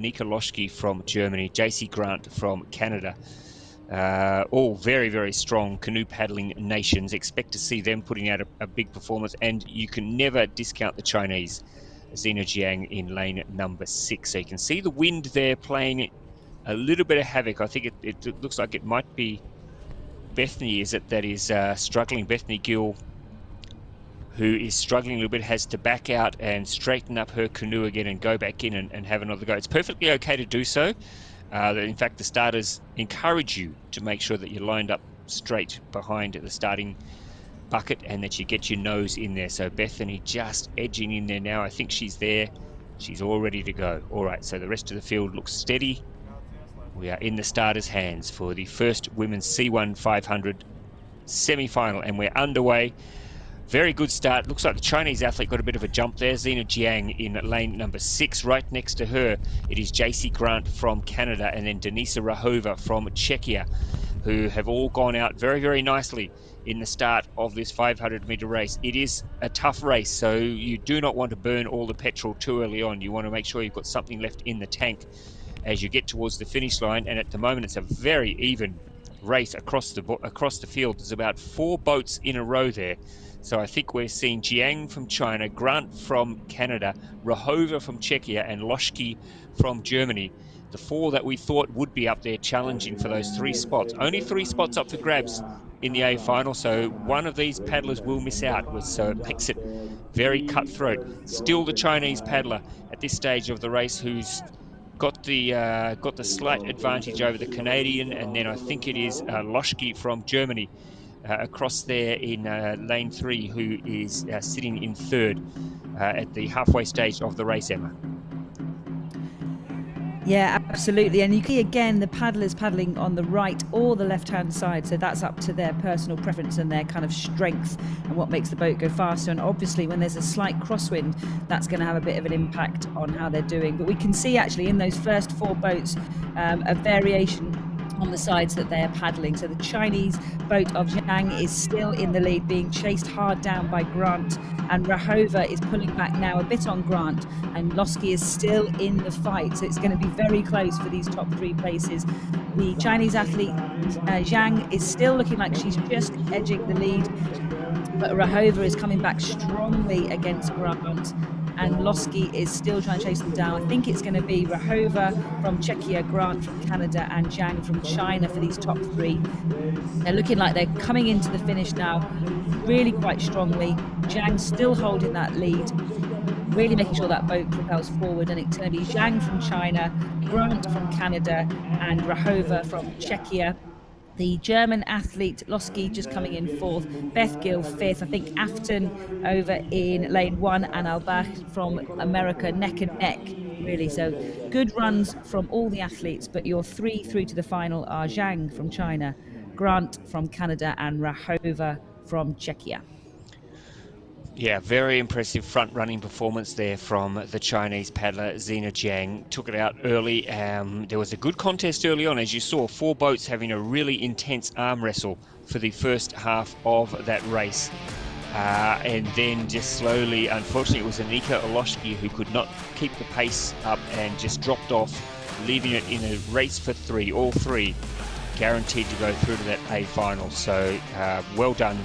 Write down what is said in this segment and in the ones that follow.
Loschke from Germany, JC Grant from Canada. All very, very strong canoe paddling nations. Expect to see them putting out a big performance, and you can never discount the Chinese, Zina Jiang in lane number 6. So you can see the wind there playing a little bit of havoc. I think it looks like it might be Bethany, that is struggling. Bethany Gill, who is struggling a little bit, has to back out and straighten up her canoe again and go back in and have another go. It's perfectly okay to do so. In fact, the starters encourage you to make sure that you're lined up straight behind the starting bucket and that you get your nose in there. So Bethany just edging in there now. I think she's there. She's all ready to go. All right, so the rest of the field looks steady. We are in the starters' hands for the first women's C1 500 semi-final, and we're underway. Very good start. Looks like the Chinese athlete got a bit of a jump there. Zina Jiang in lane number 6. Right next to her, it is JC Grant from Canada and then Denisa Rahova from Czechia, who have all gone out very, very nicely in the start of this 500-meter race. It is a tough race, so you do not want to burn all the petrol too early on. You want to make sure you've got something left in the tank as you get towards the finish line. And at the moment, it's a very even race across the field. There's about 4 boats in a row there. So I think we're seeing Jiang from China, Grant from Canada, Rahova from Czechia, and Loschke from Germany. The 4 that we thought would be up there challenging for those 3 spots. Only 3 spots up for grabs in the A final, so one of these paddlers will miss out, so it makes it very cutthroat. Still the Chinese paddler at this stage of the race who's got the slight advantage over the Canadian, and then I think it is Loschke from Germany across there in lane 3, who is sitting in 3rd at the halfway stage of the race, Emma. Yeah, absolutely. And you see again the paddlers paddling on the right or the left-hand side, so that's up to their personal preference and their kind of strength and what makes the boat go faster. And obviously when there's a slight crosswind, that's going to have a bit of an impact on how they're doing. But we can see actually in those first 4 boats a variation on the sides that they are paddling. So the Chinese boat of Jiang is still in the lead, being chased hard down by Grant, and Rahova is pulling back now a bit on Grant, and Loschke is still in the fight. So it's going to be very close for these top 3 places. The Chinese athlete Jiang is still looking like she's just edging the lead, but Rahova is coming back strongly against Grant, and Loschke is still trying to chase them down. I think it's going to be Rahova from Czechia, Grant from Canada, and Jiang from China for these top 3. They're looking like they're coming into the finish now really quite strongly. Jiang still holding that lead, really making sure that boat propels forward, and it's going to be Jiang from China, Grant from Canada, and Rahova from Czechia. The German athlete Loschke just coming in 4th, Beth Gill 5th. I think Afton over in lane 1 and Albach from America neck and neck, really. So good runs from all the athletes, but your 3 through to the final are Jiang from China, Grant from Canada, and Rahova from Czechia. Yeah, very impressive front-running performance there from the Chinese paddler Zina Jiang. Took it out early. There was a good contest early on, as you saw, 4 boats having a really intense arm wrestle for the first half of that race. And then just slowly, unfortunately, it was Anika Loschke who could not keep the pace up and just dropped off, leaving it in a race for 3, all 3 guaranteed to go through to that A final. So well done.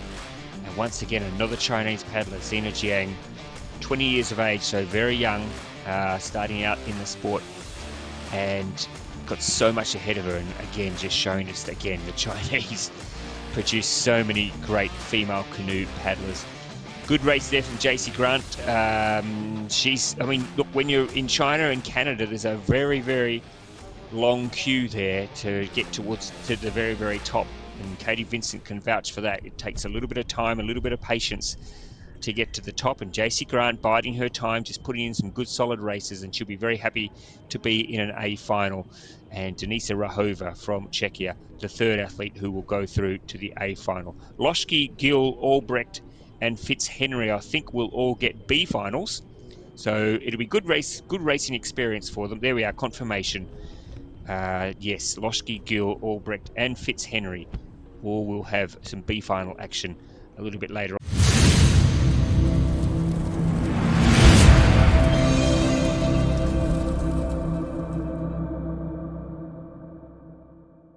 And once again, another Chinese paddler, Zina Jiang, 20 years of age, so very young, starting out in the sport, and got so much ahead of her. And again, just showing us again, the Chinese produce so many great female canoe paddlers. Good race there from JC Grant. I mean, look, when you're in China and Canada, there's a very, very long queue there to get to the very, very top. And Katie Vincent can vouch for that. It takes a little bit of time, a little bit of patience to get to the top. And JC Grant biding her time, just putting in some good solid races, and she'll be very happy to be in an A final. And Denisa Rahova from Czechia, the 3rd athlete who will go through to the A final. Loschke, Gill, Albrecht, and Fitzhenry, I think, will all get B finals. So it'll be good racing experience for them. There we are, confirmation. Yes, Loschke, Gill, Albrecht, and Fitzhenry all will have some B final action a little bit later on.